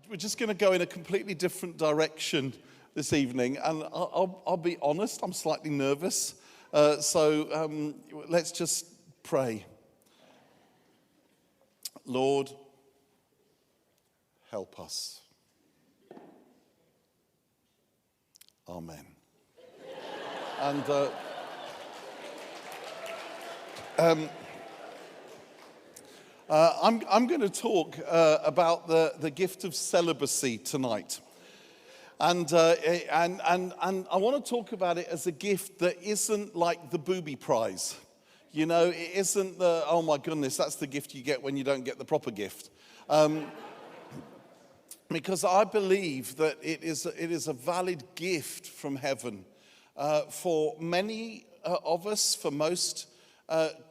we're just going to go in a completely different direction this evening, and I'll be honest, I'm slightly nervous. So let's just pray. Lord, help us. Amen. And I'm going to talk about the gift of celibacy tonight. And I want to talk about it as a gift that isn't like the booby prize. You know, it isn't the, oh my goodness, that's the gift you get when you don't get the proper gift. Because I believe that it is a valid gift from heaven for many of us, for most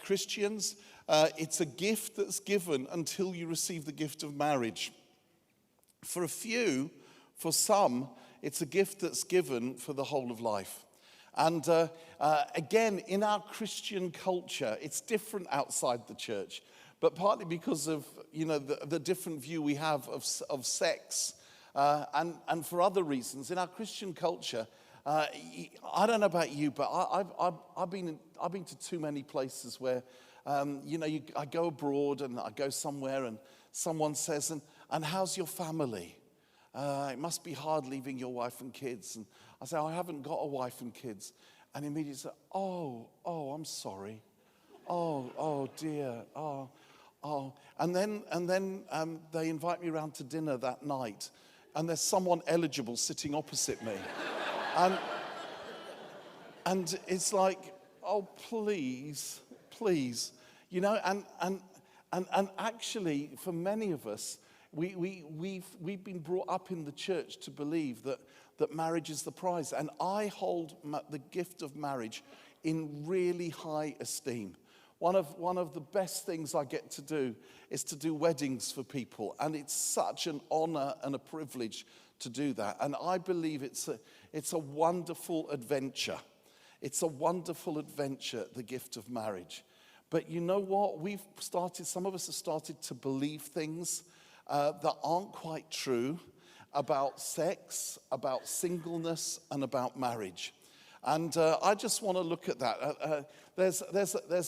Christians. It's a gift that's given until you receive the gift of marriage. For a few, for some, it's a gift that's given for the whole of life. And again, in our Christian culture, it's different outside the church, but partly because of, you know, the different view we have of sex, and for other reasons. In our Christian culture, I don't know about you, but I've been to too many places where, you know, I go abroad and I go somewhere and someone says, and how's your family? It must be hard leaving your wife and kids. And I say, I haven't got a wife and kids. And immediately say, oh, I'm sorry. Oh dear. Oh. And then they invite me around to dinner that night, and there's someone eligible sitting opposite me. And it's like, oh, please, you know, and actually, for many of us, we've been brought up in the church to believe that marriage is the prize. And I hold the gift of marriage in really high esteem. One of the best things I get to do is to do weddings for people. And it's such an honor and a privilege to do that. And I believe it's a wonderful adventure. It's a wonderful adventure, the gift of marriage. But you know what? Some of us have started to believe things that aren't quite true about sex, about singleness, and about marriage. And I just want to look at that. There's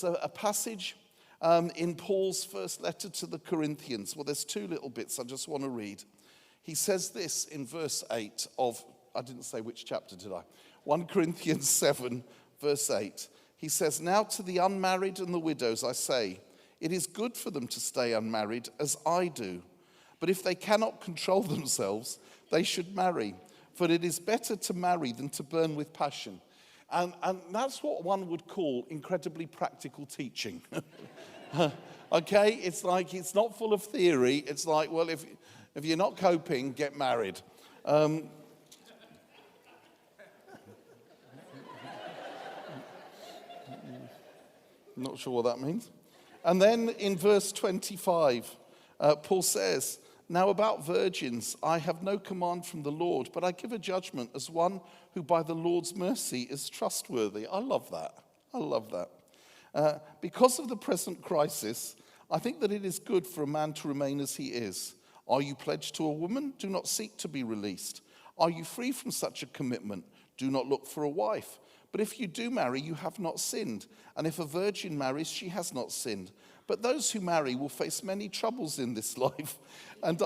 a passage in Paul's first letter to the Corinthians. Well, there's two little bits I just want to read. He says this in verse 8 of, I didn't say which chapter, did I? 1 Corinthians 7, verse 8. He says, now to the unmarried and the widows I say, it is good for them to stay unmarried as I do. But if they cannot control themselves, they should marry. For it is better to marry than to burn with passion. And that's what one would call incredibly practical teaching. Okay? It's like, it's not full of theory. It's like, well, if you're not coping, get married. Not sure what that means. And then in verse 25, Paul says, now about virgins, I have no command from the Lord, but I give a judgment as one who by the Lord's mercy is trustworthy. I love that. Because of the present crisis, I think that it is good for a man to remain as he is. Are you pledged to a woman? Do not seek to be released. Are you free from such a commitment? Do not look for a wife. But if you do marry, you have not sinned. And if a virgin marries, she has not sinned. But those who marry will face many troubles in this life. And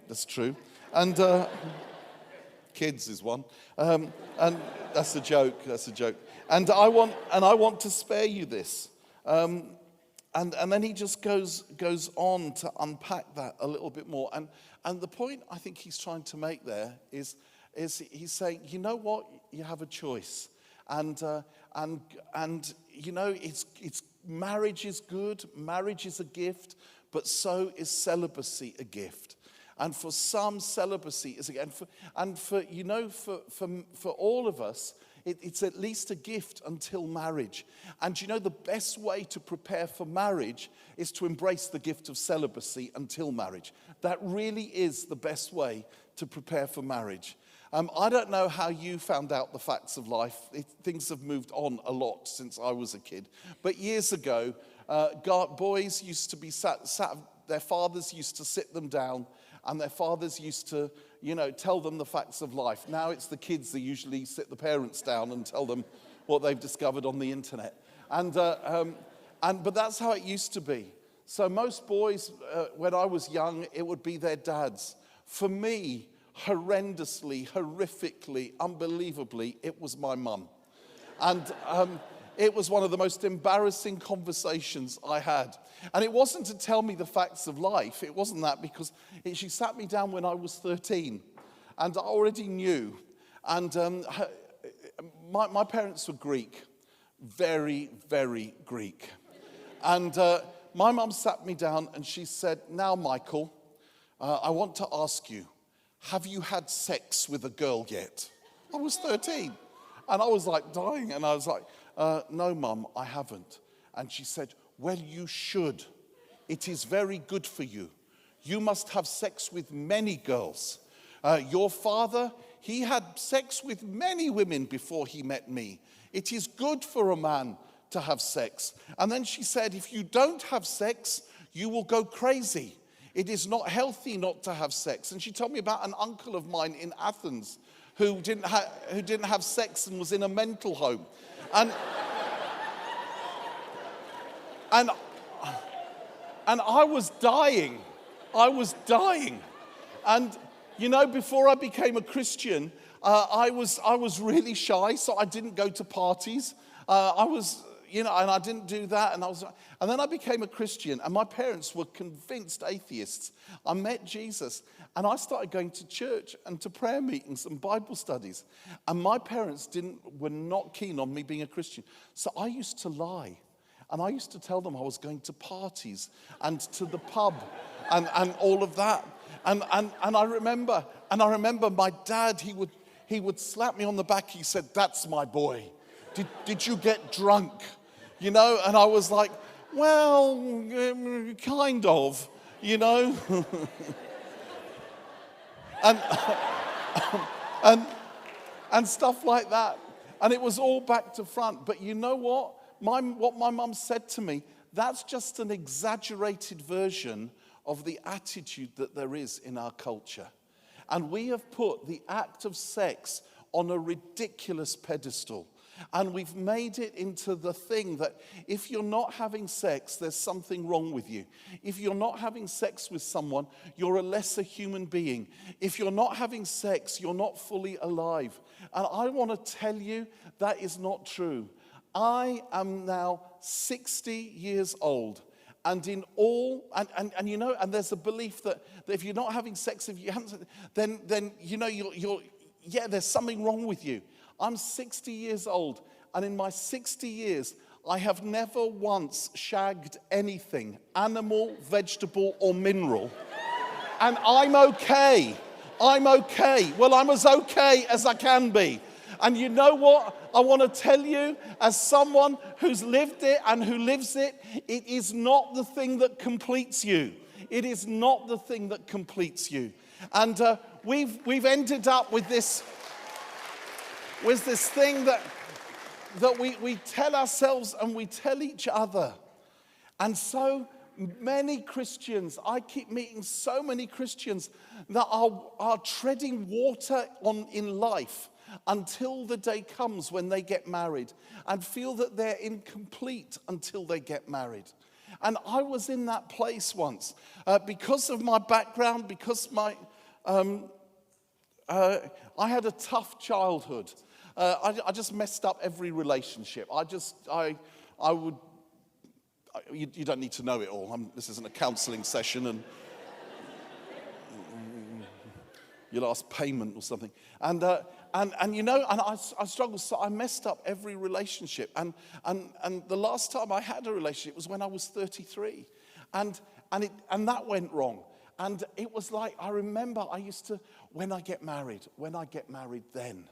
that's true. And kids is one. And that's a joke. And I want to spare you this. And then he just goes on to unpack that a little bit more. And the point I think he's trying to make there is he's saying, you know what? You have a choice. And you know, it's marriage is good, marriage is a gift, but so is celibacy a gift. And for some, celibacy is a gift. And for all of us, it's at least a gift until marriage. And you know, the best way to prepare for marriage is to embrace the gift of celibacy until marriage. That really is the best way to prepare for marriage. I don't know how you found out the facts of life. Things have moved on a lot since I was a kid. But years ago, boys used to be sat their fathers used to sit them down, and their fathers used to, tell them the facts of life. Now it's the kids that usually sit the parents down and tell them what they've discovered on the internet. But that's how it used to be. So most boys, when I was young, it would be their dads. For me, horrendously, horrifically, unbelievably, it was my mum. And it was one of the most embarrassing conversations I had. And it wasn't to tell me the facts of life. It wasn't that, because she sat me down when I was 13. And I already knew. And my parents were Greek. Very, very Greek. And my mum sat me down and she said, "Now, Michael, I want to ask you, have you had sex with a girl yet?" I was 13. And I was like dying. And I was like, "No, Mum, I haven't." And she said, "Well, you should. It is very good for you. You must have sex with many girls. Your father, he had sex with many women before he met me. It is good for a man to have sex." And then she said, "If you don't have sex, you will go crazy. It is not healthy not to have sex." And she told me about an uncle of mine in Athens who didn't have sex and was in a mental home. And I was dying. I was dying. And, before I became a Christian, I was really shy, so I didn't go to parties. And I didn't do that. And then I became a Christian, and my parents were convinced atheists. I met Jesus, and I started going to church and to prayer meetings and Bible studies. And my parents were not keen on me being a Christian. So I used to lie. And I used to tell them I was going to parties and to the pub and all of that. And I remember my dad, he would slap me on the back. He said, "That's my boy. Did you get drunk?" And I was like, "Well, kind of, and stuff like that. And it was all back to front. But you know what? What my mum said to me, that's just an exaggerated version of the attitude that there is in our culture. And we have put the act of sex on a ridiculous pedestal. And we've made it into the thing that if you're not having sex, there's something wrong with you. If you're not having sex with someone, you're a lesser human being. If you're not having sex, you're not fully alive. And I want to tell you that is not true. I am now 60 years old. And in all, and there's a belief that if you're not having sex, if you haven't, then there's something wrong with you. I'm 60 years old, and in my 60 years, I have never once shagged anything, animal, vegetable, or mineral. And I'm okay. I'm okay. Well, I'm as okay as I can be. And you know what? I want to tell you, as someone who's lived it and who lives it, it is not the thing that completes you. It is not the thing that completes you. And we've ended up with this thing that we tell ourselves and we tell each other. And so many Christians, I keep meeting so many Christians that are treading water in life until the day comes when they get married, and feel that they're incomplete until they get married. And I was in that place once because of my background, because I had a tough childhood. I just messed up every relationship. You don't need to know it all. This isn't a counseling session, and you'll ask payment or something. And I struggled. So I messed up every relationship. And the last time I had a relationship was when I was 33, and that went wrong. And it was like, I remember I used to, when I get married then.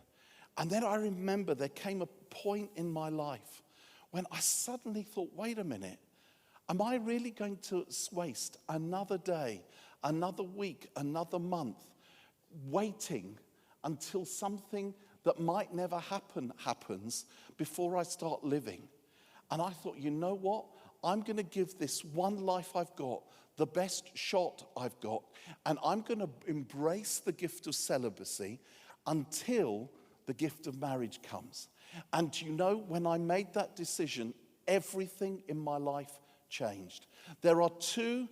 And then I remember there came a point in my life when I suddenly thought, wait a minute, am I really going to waste another day, another week, another month waiting until something that might never happens before I start living? And I thought, you know what? I'm going to give this one life I've got the best shot I've got, and I'm going to embrace the gift of celibacy until the gift of marriage comes. And you know, when I made that decision, everything in my life changed. There are two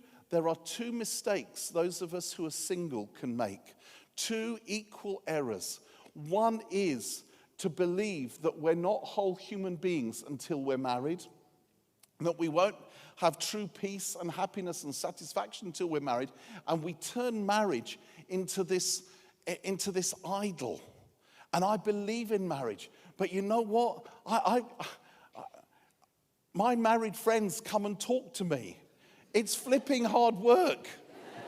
mistakes those of us who are single can make. Two equal errors. One is to believe that we're not whole human beings until we're married, that we won't have true peace and happiness and satisfaction until we're married, and we turn marriage into this idol. And I believe in marriage, but you know what? My married friends come and talk to me. It's flipping hard work.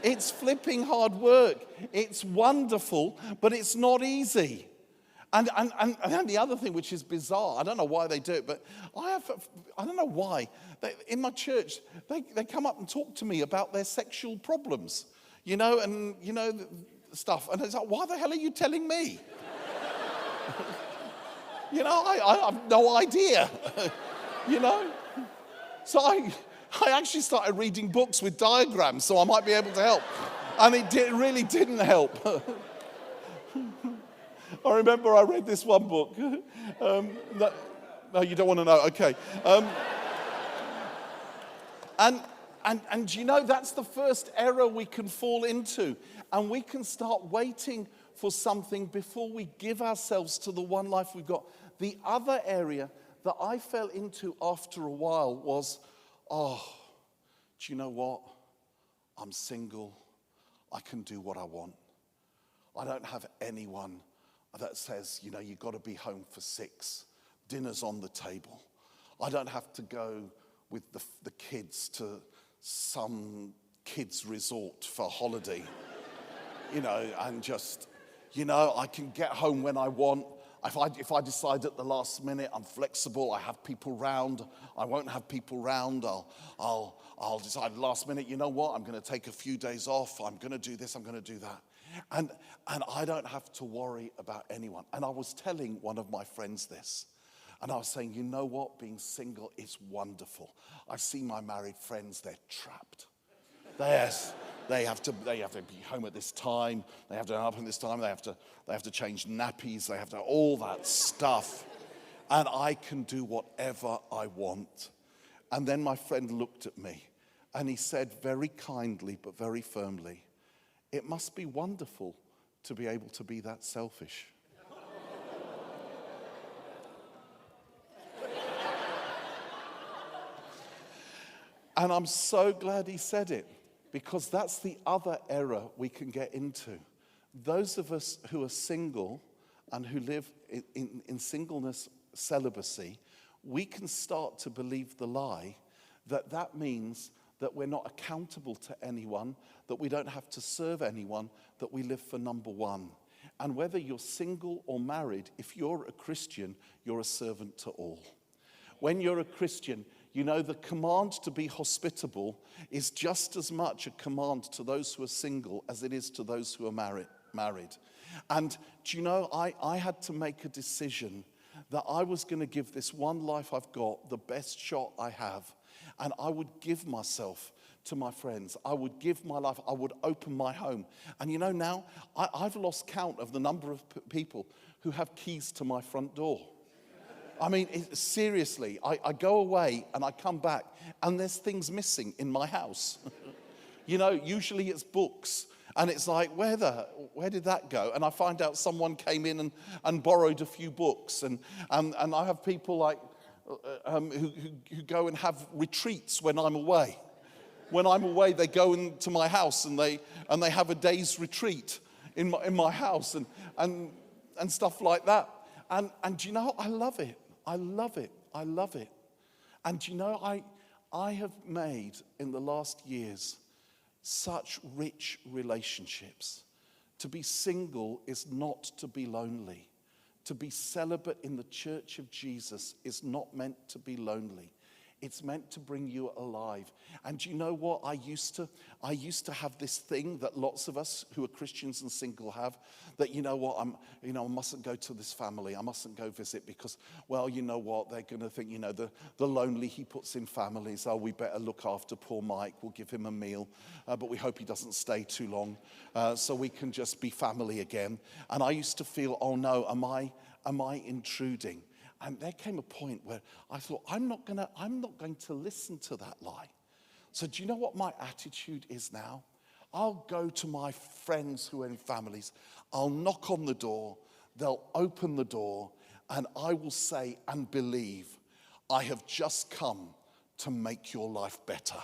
It's flipping hard work. It's wonderful, but it's not easy. And the other thing which is bizarre, I don't know why they do it, but I don't know why. In my church, they come up and talk to me about their sexual problems, and stuff. And it's like, why the hell are you telling me? I have no idea, So I actually started reading books with diagrams so I might be able to help. And it really didn't help. I remember I read this one book. No, you don't want to know. Okay. And that's the first error we can fall into. And we can start waiting for something before we give ourselves to the one life we've got. The other area that I fell into after a while was, do you know what? I'm single. I can do what I want. I don't have anyone that says, you've got to be home for 6. Dinner's on the table. I don't have to go with the kids to some kids' resort for a holiday. And just, I can get home when I want. If I decide at the last minute, I'm flexible. I have people round. I won't have people round. I'll decide last minute, you know what? I'm going to take a few days off. I'm going to do this. I'm going to do that. And I don't have to worry about anyone. And I was telling one of my friends this. And I was saying, you know what? Being single is wonderful. I see my married friends, they're trapped. They have to be home at this time. They have to be up at this time. They have to change nappies. They have to all that stuff. And I can do whatever I want. And then my friend looked at me and he said very kindly but very firmly, it must be wonderful to be able to be that selfish. And I'm so glad he said it, because that's the other error we can get into. Those of us who are single and who live in singleness, celibacy, we can start to believe the lie that means that we're not accountable to anyone, that we don't have to serve anyone, that we live for number one. And whether you're single or married, if you're a Christian, you're a servant to all. When you're a Christian, the command to be hospitable is just as much a command to those who are single as it is to those who are married. And do you know, I had to make a decision that I was going to give this one life I've got the best shot I have. And I would give myself to my friends. I would give my life. I would open my home. And now I've lost count of the number of people who have keys to my front door. I mean, seriously, I go away and I come back and there's things missing in my house. Usually it's books. And it's like, where did that go? And I find out someone came in and borrowed a few books. And I have people like who go and have retreats when I'm away. When I'm away, they go into my house and they have a day's retreat in my house and stuff like that. And I love it. I love it. I love it. And I have made in the last years such rich relationships. To be single is not to be lonely. To be celibate in the church of Jesus is not meant to be lonely. It's meant to bring you alive. And do you know what? I used to have this thing that lots of us who are Christians and single have, that you know what, I mustn't go to this family. I mustn't go visit because, well, you know what, they're going to think, the lonely he puts in families. Oh, we better look after poor Mike. We'll give him a meal, but we hope he doesn't stay too long, so we can just be family again. And I used to feel, oh no, am I intruding? And there came a point where I thought, I'm not going to listen to that lie. So do you know what my attitude is now? I'll go to my friends who are in families. I'll knock on the door. They'll open the door. And I will say and believe, I have just come to make your life better.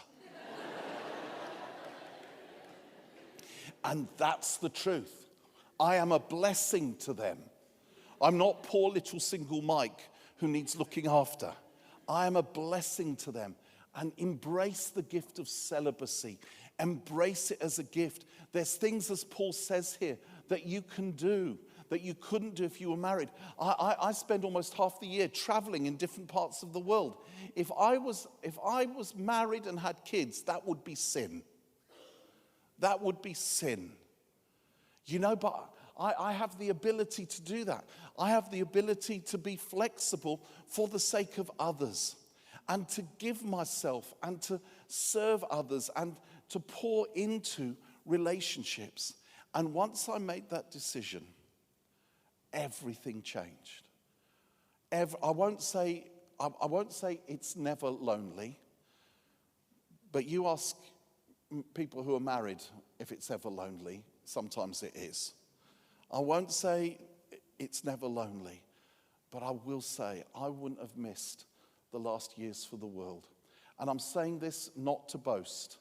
And that's the truth. I am a blessing to them. I'm not poor little single Mike who needs looking after. I am a blessing to them. And embrace the gift of celibacy. Embrace it as a gift. There's things, as Paul says here, that you can do that you couldn't do if you were married. I spend almost half the year traveling in different parts of the world. If I was married and had kids, that would be sin. That would be sin. But I have the ability to do that. I have the ability to be flexible for the sake of others and to give myself and to serve others and to pour into relationships. And once I made that decision, everything changed. I won't say it's never lonely, but you ask people who are married if it's ever lonely. Sometimes it is. I won't say it's never lonely, but I will say I wouldn't have missed the last years for the world. And I'm saying this not to boast.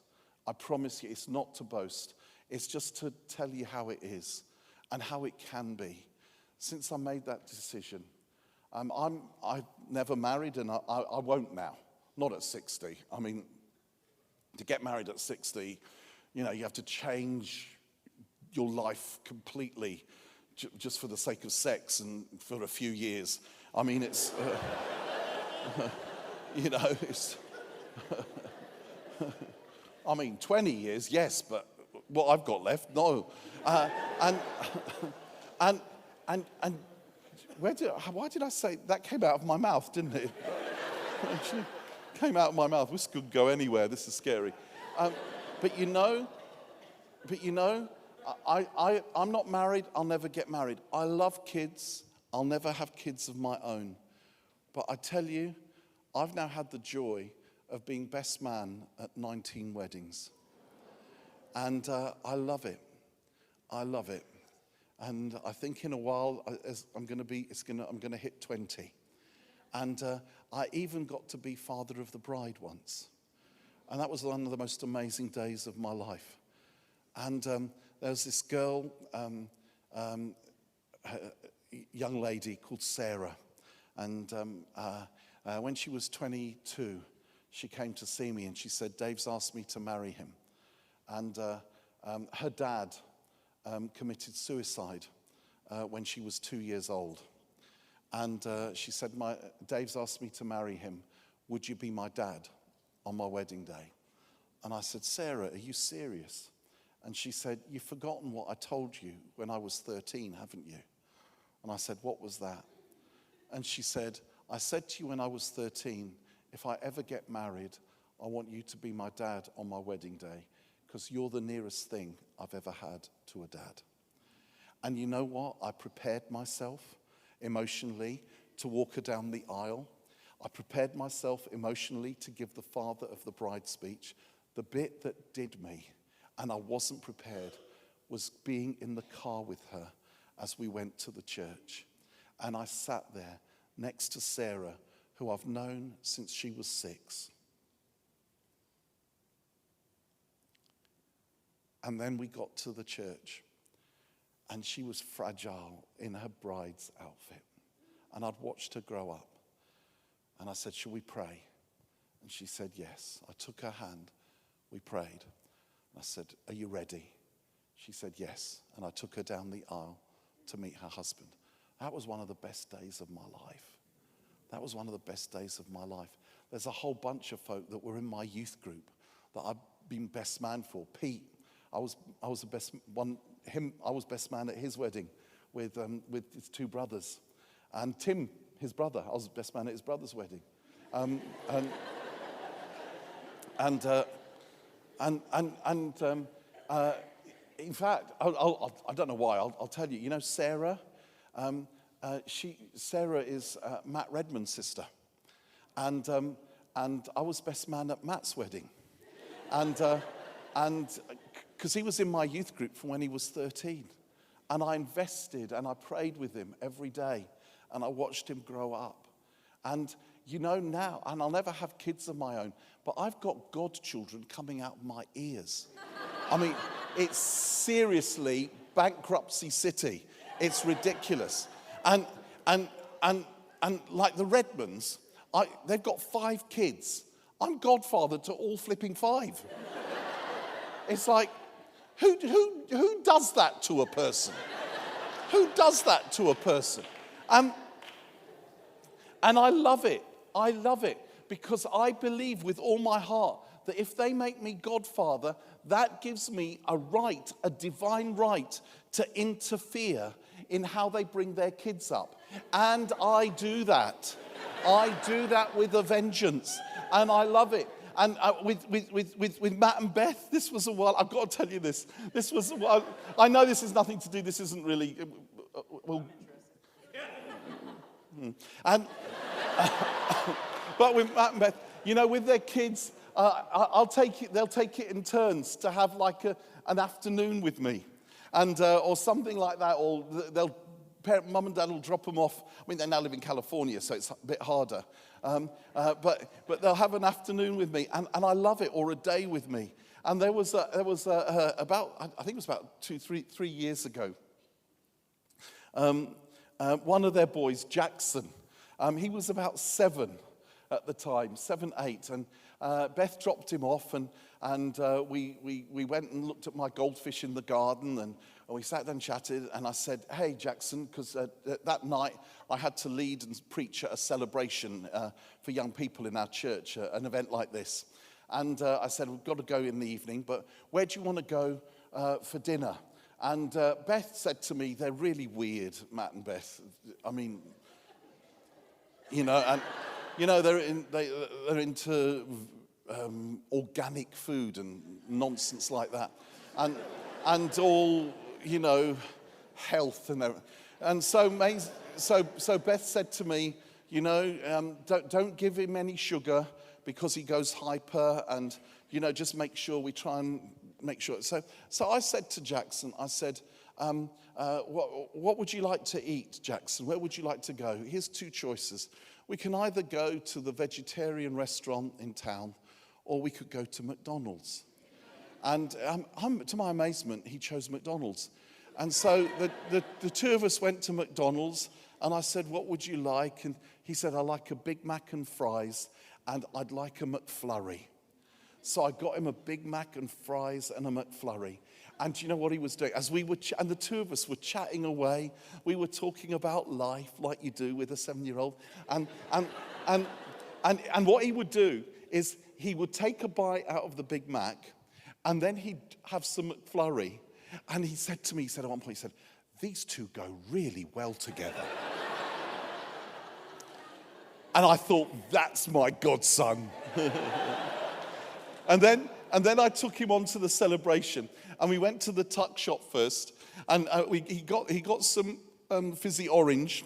I promise you it's not to boast. It's just to tell you how it is and how it can be. Since I made that decision, I've never married and I won't now, not at 60. I mean, to get married at 60, you have to change your life completely just for the sake of sex and for a few years. I mean, it's, it's, 20 years, yes, but what I've got left, no. And why did I say, that came out of my mouth, didn't it? Actually, came out of my mouth. This could go anywhere, this is scary. But I'm not married, I'll never get married. I love kids, I'll never have kids of my own. But I tell you, I've now had the joy of being best man at 19 weddings. And I love it. I love it. And I think in a while, I'm going to hit 20. And I even got to be father of the bride once. And that was one of the most amazing days of my life. And there was this girl, young lady called Sarah. And when she was 22, she came to see me and she said, Dave's asked me to marry him. And her dad committed suicide when she was 2 years old. And she said, Dave's asked me to marry him. Would you be my dad on my wedding day? And I said, Sarah, are you serious? And she said, you've forgotten what I told you when I was 13, haven't you? And I said, what was that? And she said, I said to you when I was 13, if I ever get married, I want you to be my dad on my wedding day, because you're the nearest thing I've ever had to a dad. And you know what? I prepared myself emotionally to walk her down the aisle. I prepared myself emotionally to give the father of the bride speech. The bit that did me, and I wasn't prepared, was being in the car with her as we went to the church. And I sat there next to Sarah, who I've known since she was 6. And then we got to the church, and she was fragile in her bride's outfit. And I'd watched her grow up. And I said, shall we pray? And she said, yes. I took her hand. We prayed. And I said, are you ready? She said, yes. And I took her down the aisle to meet her husband. That was one of the best days of my life. That was one of the best days of my life. there's a whole bunch of folk that were in my youth group that I've been best man for. Pete, I was the best one. I was best man at his wedding with his two brothers, and Tim, his brother, I was best man at his brother's wedding, and in fact, I don't know why. I'll tell you. You know, Sarah. Sarah is Matt Redman's sister, and I was best man at Matt's wedding, and because he was in my youth group from when he was 13, and I invested and I prayed with him every day, and I watched him grow up, and you know now, and I'll never have kids of my own, but I've got godchildren coming out of my ears. I mean, it's seriously bankruptcy city. It's ridiculous. And like the Redmans, they've got 5 kids. I'm godfather to all flipping 5. It's like, who does that to a person? Who does that to a person? And I love it. I love it because I believe with all my heart that if they make me godfather, that gives me a right, a divine right to interfere in how they bring their kids up. And I do that. I do that with a vengeance. And I love it. And with Matt and Beth, this was a while. I've got to tell you this. This was a while. I know this has nothing to do. This isn't really. Well, and but with Matt and Beth, you know, with their kids, they'll take it in turns to have like an afternoon with me, and or something like that. Or mum and dad will drop them off. I mean, they now live in California, so it's a bit harder. But they'll have an afternoon with me, and I love it, or a day with me. And there was about, I think it was about 3 years ago. One of their boys, Jackson, he was about 7 at the time, 7, 8, and Beth dropped him off, and we went and looked at my goldfish in the garden, and we sat down and chatted, and I said, "Hey, Jackson," because that night I had to lead and preach at a celebration for young people in our church, an event like this. And I said, "We've got to go in the evening, but where do you want to go for dinner?" And Beth said to me, "They're really weird, Matt and Beth. I mean, you know, and you know they're into organic food and nonsense like that, and all, you know, health and everything." And so Beth said to me, "You know, don't give him any sugar because he goes hyper, and you know, just make sure we try and make sure." So I said to Jackson, I said, what would you like to eat, Jackson? Where would you like to go? Here's 2 choices. We can either go to the vegetarian restaurant in town, or we could go to McDonald's. And to my amazement, he chose McDonald's. And so the 2 of us went to McDonald's, and I said, "What would you like?" And he said, "I like a Big Mac and fries, and I'd like a McFlurry." So I got him a Big Mac and fries and a McFlurry. And do you know what he was doing? As we were, and the 2 of us were chatting away, we were talking about life like you do with a 7-year-old. And what he would do is he would take a bite out of the Big Mac, and then he'd have some McFlurry. And he said to me, at one point, he said, "These 2 go really well together." And I thought, that's my godson. And then I took him on to the celebration, and we went to the tuck shop first, and he got some fizzy orange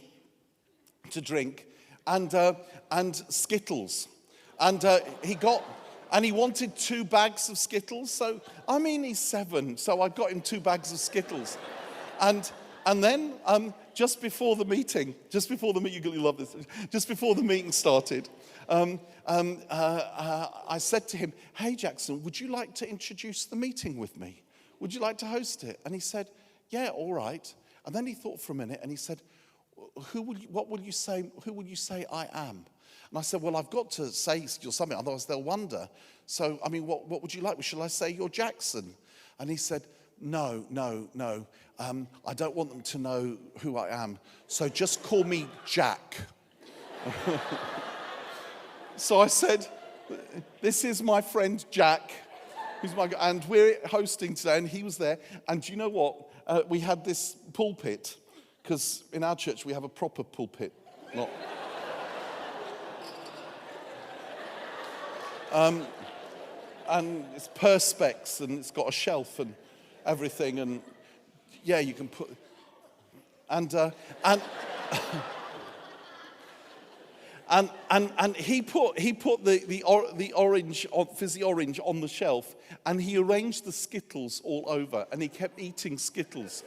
to drink, and Skittles, and he wanted 2 bags of Skittles. So I mean, he's 7, so I got him 2 bags of Skittles, and then just before the meeting, you'll love this. Just before the meeting started, I said to him, "Hey, Jackson, would you like to introduce the meeting with me? Would you like to host it?" And he said, "Yeah, all right." And then he thought for a minute, and he said, Who will you say I am?" And I said, "Well, I've got to say you're something, otherwise they'll wonder. So, I mean, what would you like? Shall I say you're Jackson?" And he said, No. I don't want them to know who I am. So just call me Jack." So I said, this is my friend Jack, and we're hosting today, and he was there. And do you know what? We had this pulpit, because in our church we have a proper pulpit, not... and it's perspex, and it's got a shelf and everything, and yeah, you can put... And he put the orange, fizzy orange on the shelf, and he arranged the Skittles all over, and he kept eating Skittles.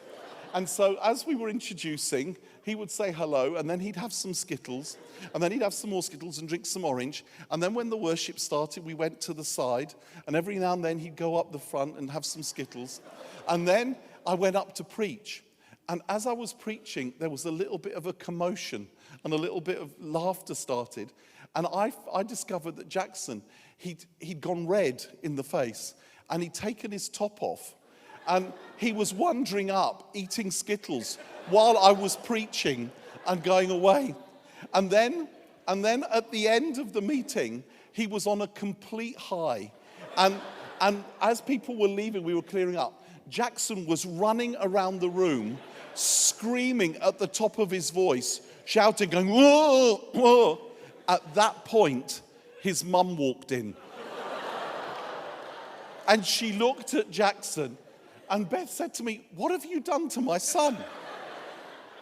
And so as we were introducing, he would say hello, and then he'd have some Skittles, and then he'd have some more Skittles and drink some orange. And then when the worship started, we went to the side, and every now and then he'd go up the front and have some Skittles. And then I went up to preach. And as I was preaching, there was a little bit of a commotion, and a little bit of laughter started. And I discovered that Jackson, he'd gone red in the face, and he'd taken his top off. And he was wandering up, eating Skittles, while I was preaching and going away. And then at the end of the meeting, he was on a complete high. And as people were leaving, we were clearing up, Jackson was running around the room, screaming at the top of his voice, shouting, going, whoa, whoa. At that point, his mum walked in. And she looked at Jackson, and Beth said to me, what have you done to my son?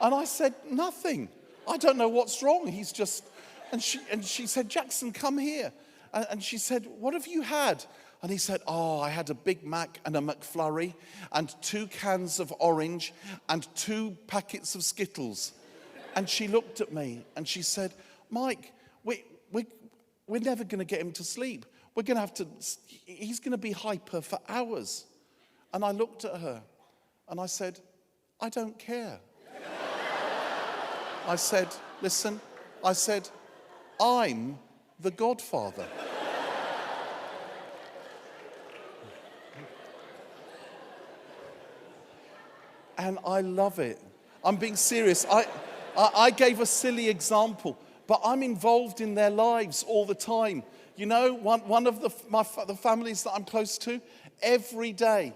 And I said, nothing. I don't know what's wrong. He's just... And she said, Jackson, come here. And she said, what have you had? And he said, I had a Big Mac and a McFlurry and 2 cans of orange and 2 packets of Skittles. And she looked at me and she said, Mike, we're never going to get him to sleep. We're going to have to... He's going to be hyper for hours. And I looked at her and I said, I don't care. I said, listen, I'm the Godfather. And I love it. I'm being serious. I gave a silly example, but I'm involved in their lives all the time. You know, one of the families that I'm close to, every day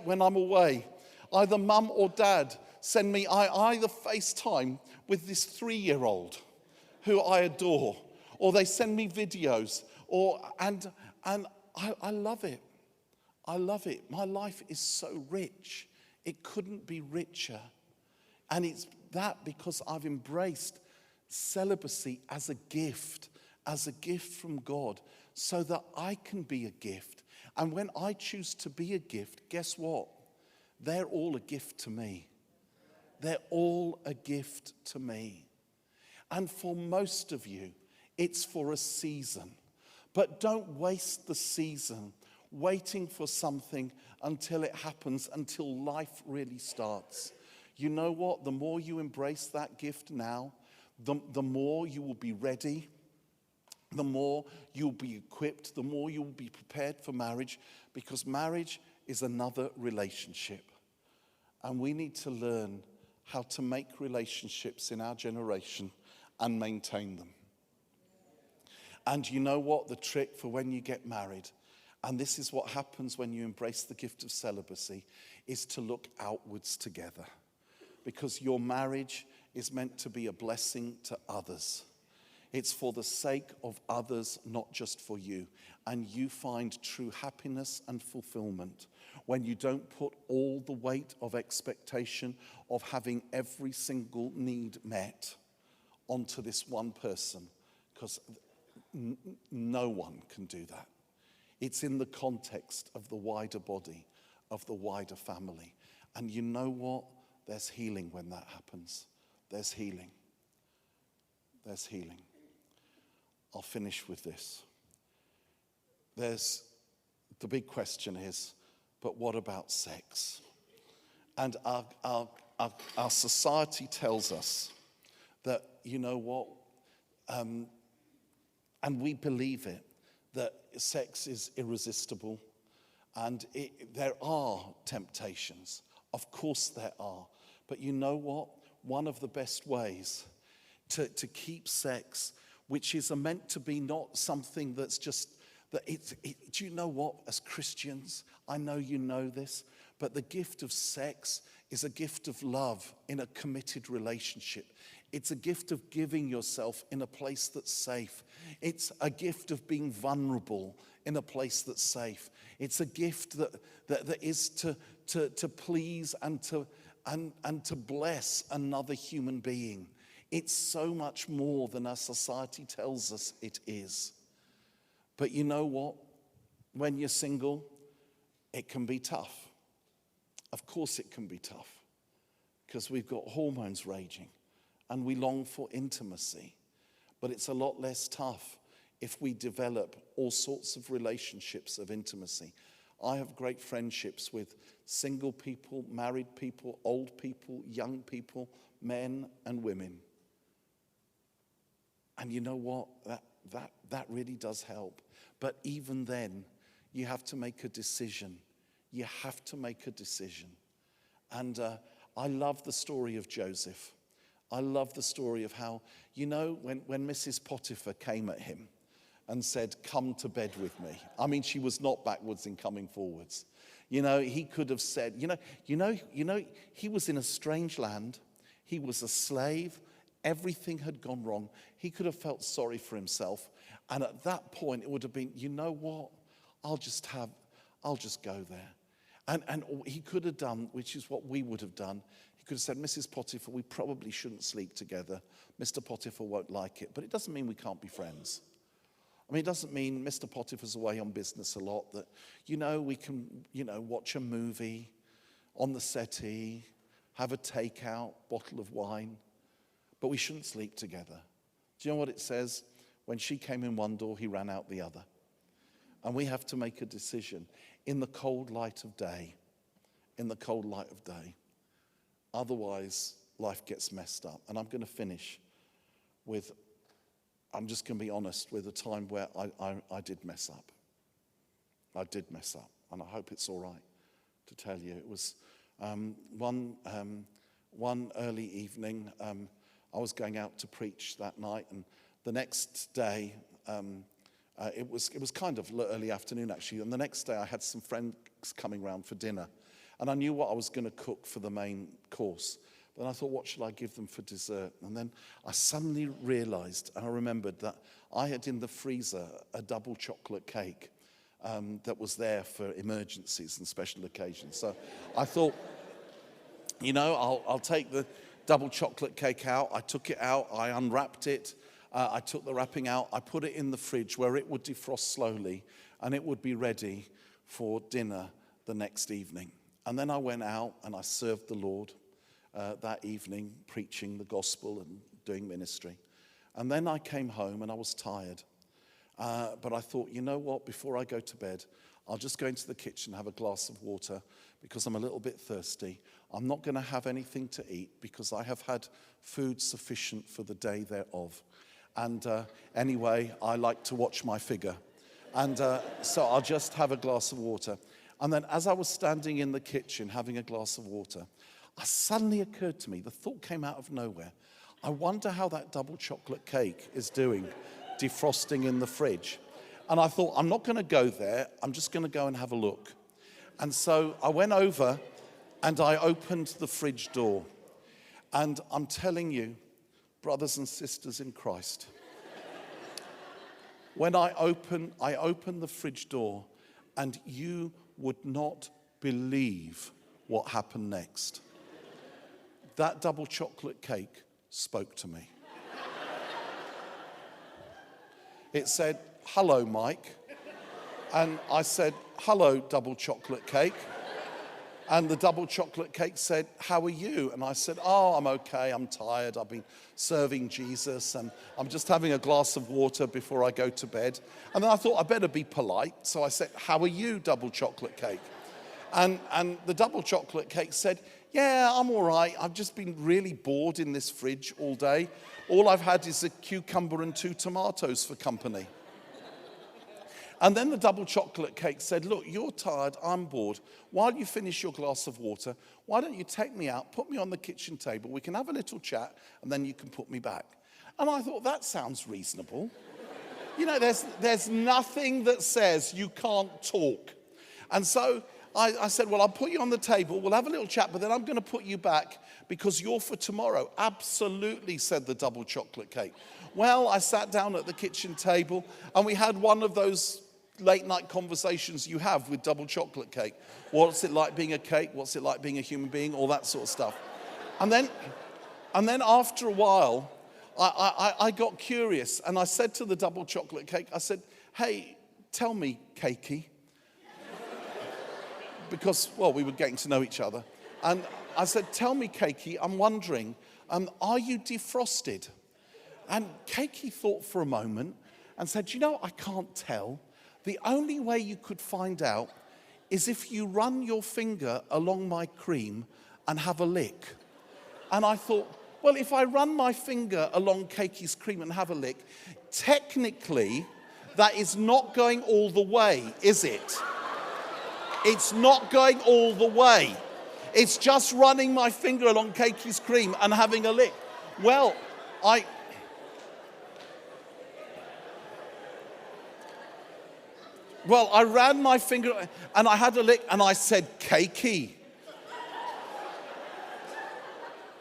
when I'm away, either mum or dad send me either FaceTime with this 3-year-old who I adore, or they send me videos, and I love it. I love it. My life is so rich. It couldn't be richer. And it's that because I've embraced celibacy as a gift from God, so that I can be a gift. And when I choose to be a gift, guess what? They're all a gift to me. They're all a gift to me. And for most of you, it's for a season. But don't waste the season waiting for something until it happens, until life really starts. You know what? The more you embrace that gift now, the more you will be ready, the more you'll be equipped, the more you'll be prepared for marriage, because marriage is another relationship. And we need to learn how to make relationships in our generation and maintain them. And you know what? The trick for when you get married, and this is what happens when you embrace the gift of celibacy, is to look outwards together. Because your marriage is meant to be a blessing to others. It's for the sake of others, not just for you. And you find true happiness and fulfillment when you don't put all the weight of expectation of having every single need met onto this one person. Because no one can do that. It's in the context of the wider body, of the wider family. And you know what? There's healing when that happens. There's healing. There's healing. I'll finish with this. The big question is, but what about sex? And our society tells us that, you know what, and we believe it, that sex is irresistible, and there are temptations. Of course there are. But you know what? One of the best ways to keep sex which is meant to be not something that's just, do you know what, as Christians, I know you know this, but the gift of sex is a gift of love in a committed relationship. It's a gift of giving yourself in a place that's safe. It's a gift of being vulnerable in a place that's safe. It's a gift that is to please and to bless another human being. It's so much more than our society tells us it is. But you know what? When you're single, it can be tough. Of course it can be tough, because we've got hormones raging and we long for intimacy. But it's a lot less tough if we develop all sorts of relationships of intimacy. I have great friendships with single people, married people, old people, young people, men and women. And you know what? That really does help. But even then, you have to make a decision. You have to make a decision. And I love the story of Joseph. I love the story of how, you know, when Mrs. Potiphar came at him and said, come to bed with me. I mean, she was not backwards in coming forwards. You know, he could have said, you know, he was in a strange land. He was a slave. Everything had gone wrong. He could have felt sorry for himself. And at that point, it would have been, you know what? I'll just go there. And he could have done, which is what we would have done. He could have said, Mrs. Potiphar, we probably shouldn't sleep together. Mr. Potiphar won't like it. But it doesn't mean we can't be friends. I mean, it doesn't mean Mr. Potiphar's away on business a lot, that, you know, we can, you know, watch a movie on the settee, have a takeout, bottle of wine, but we shouldn't sleep together. Do you know what it says? When she came in one door, he ran out the other. And we have to make a decision in the cold light of day, in the cold light of day. Otherwise, life gets messed up. And I'm going to finish with, I'm just going to be honest, with a time where I did mess up. I did mess up, and I hope it's all right to tell you. It was one early evening. I was going out to preach that night, and the next day, it was kind of early afternoon actually, and the next day I had some friends coming round for dinner, and I knew what I was going to cook for the main course. Then I thought, what should I give them for dessert? And then I suddenly realized, and I remembered that I had in the freezer a double chocolate cake that was there for emergencies and special occasions. So I thought, you know, I'll take the double chocolate cake out. I took it out, I unwrapped it, I took the wrapping out, I put it in the fridge where it would defrost slowly and it would be ready for dinner the next evening. And then I went out and I served the Lord that evening, preaching the gospel and doing ministry. And then I came home and I was tired. But I thought, you know what, before I go to bed, I'll just go into the kitchen and have a glass of water because I'm a little bit thirsty. I'm not going to have anything to eat because I have had food sufficient for the day thereof. And anyway, I like to watch my figure. And so I'll just have a glass of water. And then as I was standing in the kitchen having a glass of water, it suddenly occurred to me, the thought came out of nowhere, I wonder how that double chocolate cake is doing, defrosting in the fridge. And I thought, I'm not going to go there, I'm just going to go and have a look. And so I went over and I opened the fridge door. And I'm telling you, brothers and sisters in Christ, when I opened the fridge door, and you would not believe what happened next. That double chocolate cake spoke to me. It said, hello, Mike. And I said, hello, double chocolate cake. And the double chocolate cake said, how are you? And I said, oh, I'm okay, I'm tired. I've been serving Jesus and I'm just having a glass of water before I go to bed. And then I thought I better be polite. So I said, how are you, double chocolate cake? And the double chocolate cake said, yeah, I'm all right. I've just been really bored in this fridge all day. All I've had is a cucumber and 2 tomatoes for company. And then the double chocolate cake said, look, you're tired, I'm bored. While you finish your glass of water, why don't you take me out, put me on the kitchen table, we can have a little chat, and then you can put me back. And I thought, that sounds reasonable. You know, there's nothing that says you can't talk. And so I said, well, I'll put you on the table. We'll have a little chat, but then I'm going to put you back because you're for tomorrow. Absolutely, said the double chocolate cake. Well, I sat down at the kitchen table and we had one of those late night conversations you have with double chocolate cake. What's it like being a cake? What's it like being a human being? All that sort of stuff. And then after a while, I got curious and I said to the double chocolate cake, I said, hey, tell me, cakey. Because, well, we were getting to know each other. And I said, tell me, cakey, I'm wondering, are you defrosted? And cakey thought for a moment and said, you know, I can't tell. The only way you could find out is if you run your finger along my cream and have a lick. And I thought, well, if I run my finger along Cakey's cream and have a lick, technically, that is not going all the way, is it? It's not going all the way. It's just running my finger along Cakey's cream and having a lick. Well, I ran my finger and I had a lick and I said, Cakey,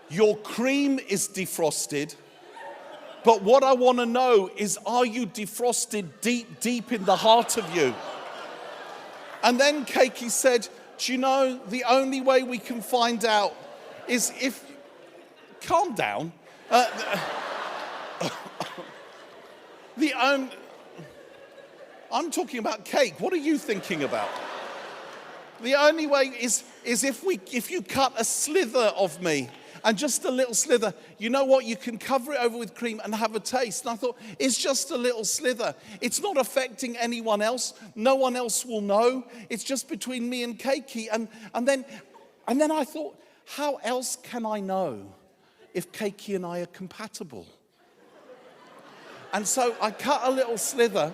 your cream is defrosted, but what I want to know is, are you defrosted deep, deep in the heart of you? And then Cakey said, do you know, the only way we can find out is if... Calm down. I'm talking about cake. What are you thinking about? The only way is if you cut a slither of me, and just a little slither, you know what? You can cover it over with cream and have a taste. And I thought, it's just a little slither. It's not affecting anyone else. No one else will know. It's just between me and Cakey. And then I thought, how else can I know if Cakey and I are compatible? And so I cut a little slither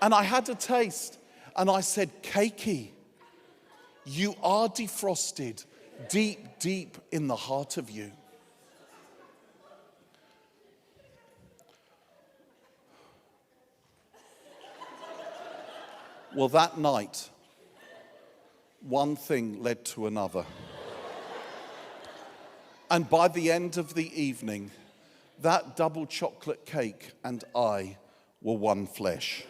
and I had a taste. And I said, Cakey, you are defrosted deep, deep in the heart of you. Well, that night, one thing led to another. And by the end of the evening, that double chocolate cake and I were one flesh.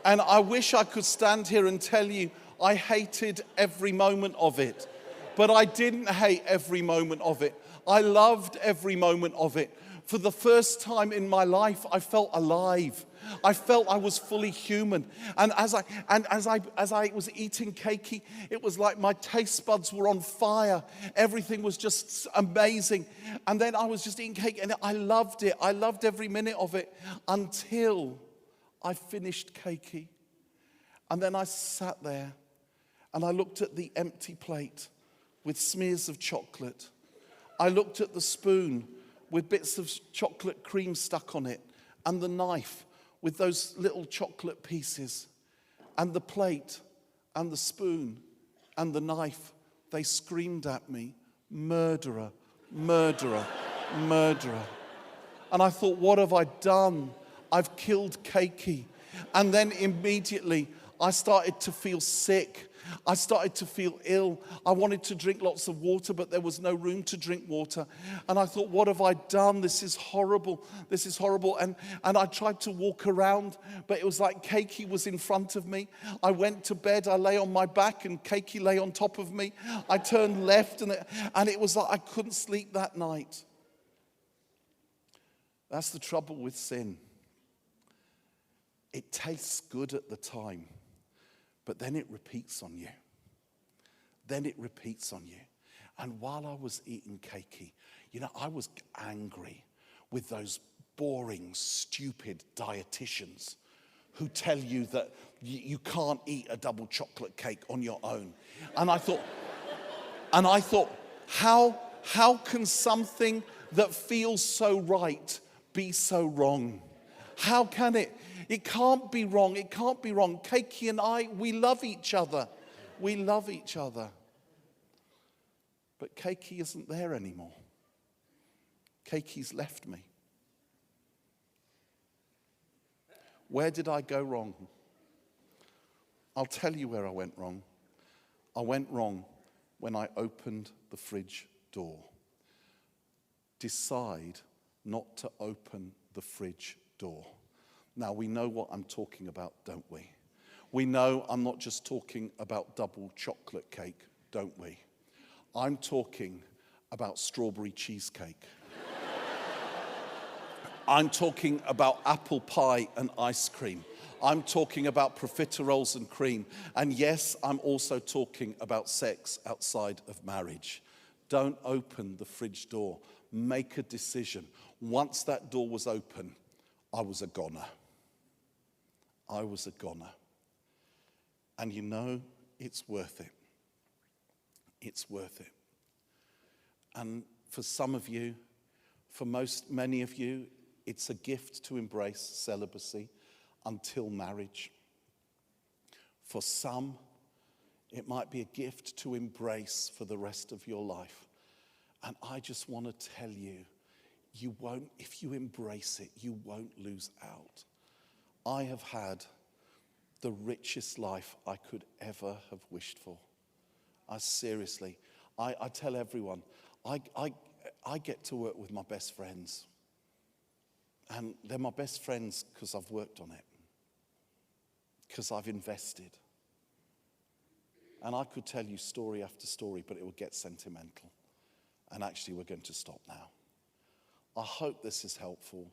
And I wish I could stand here and tell you I hated every moment of it. But I didn't hate every moment of it. I loved every moment of it. For the first time in my life, I felt alive. I felt I was fully human. And as I was eating Cakey, it was like my taste buds were on fire. Everything was just amazing. And then I was just eating cake and I loved it. I loved every minute of it until I finished Cakey. And then I sat there and I looked at the empty plate with smears of chocolate. I looked at the spoon with bits of chocolate cream stuck on it, and the knife with those little chocolate pieces, and the plate and the spoon and the knife. They screamed at me, murderer, murderer, murderer. And I thought, what have I done? I've killed Cakey. And then immediately I started to feel sick. I started to feel ill. I wanted to drink lots of water, but there was no room to drink water. And I thought, what have I done? This is horrible. This is horrible. And I tried to walk around, but it was like Cakey was in front of me. I went to bed. I lay on my back, and Cakey lay on top of me. I turned left, and it was like I couldn't sleep that night. That's the trouble with sin. It tastes good at the time, but then it repeats on you. Then it repeats on you. And while I was eating Cakey, I was angry with those boring, stupid dietitians who tell you that you can't eat a double chocolate cake on your own. And I thought, how can something that feels so right be so wrong? How can it? It can't be wrong. It can't be wrong. Keiki and I, we love each other. We love each other. But Keiki isn't there anymore. Keiki's left me. Where did I go wrong? I'll tell you where I went wrong. I went wrong when I opened the fridge door. Decide not to open the fridge door. Now, we know what I'm talking about, don't we? We know I'm not just talking about double chocolate cake, don't we? I'm talking about strawberry cheesecake. I'm talking about apple pie and ice cream. I'm talking about profiteroles and cream. And yes, I'm also talking about sex outside of marriage. Don't open the fridge door. Make a decision. Once that door was open, I was a goner. I was a goner. And you know, it's worth it. It's worth it. And for some of you, for many of you, it's a gift to embrace celibacy until marriage. For some, it might be a gift to embrace for the rest of your life. And I just want to tell you, you won't, if you embrace it, you won't lose out. I have had the richest life I could ever have wished for. I tell everyone, I get to work with my best friends. And they're my best friends because I've worked on it, because I've invested. And I could tell you story after story, but it would get sentimental. And actually, we're going to stop now. I hope this is helpful.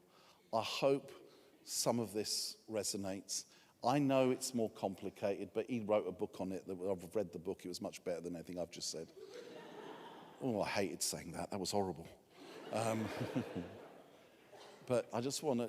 I hope some of this resonates. I know it's more complicated, but he wrote a book on it. I've read the book. It was much better than anything I've just said. Oh, I hated saying that. That was horrible. But I just want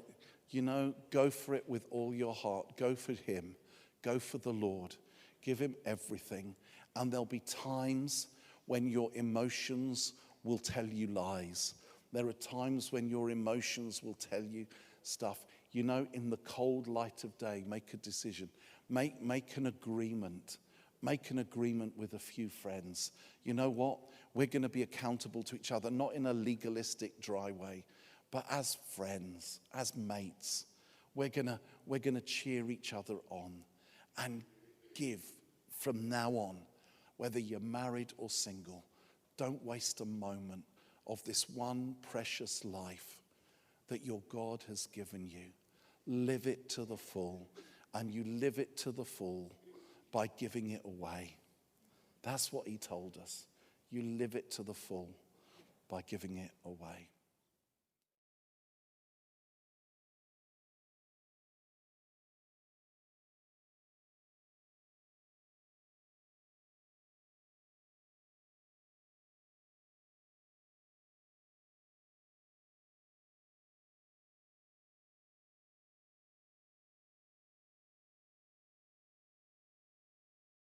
to, go for it with all your heart. Go for him. Go for the Lord. Give him everything. And there'll be times when your emotions will tell you lies. There are times when your emotions will tell you stuff. In the cold light of day, make a decision. Make an agreement. Make an agreement with a few friends. You know what? We're going to be accountable to each other, not in a legalistic, dry way, but as friends, as mates. We're gonna cheer each other on and give from now on, whether you're married or single. Don't waste a moment of this one precious life that your God has given you. Live it to the full, and you live it to the full by giving it away. That's what he told us. You live it to the full by giving it away.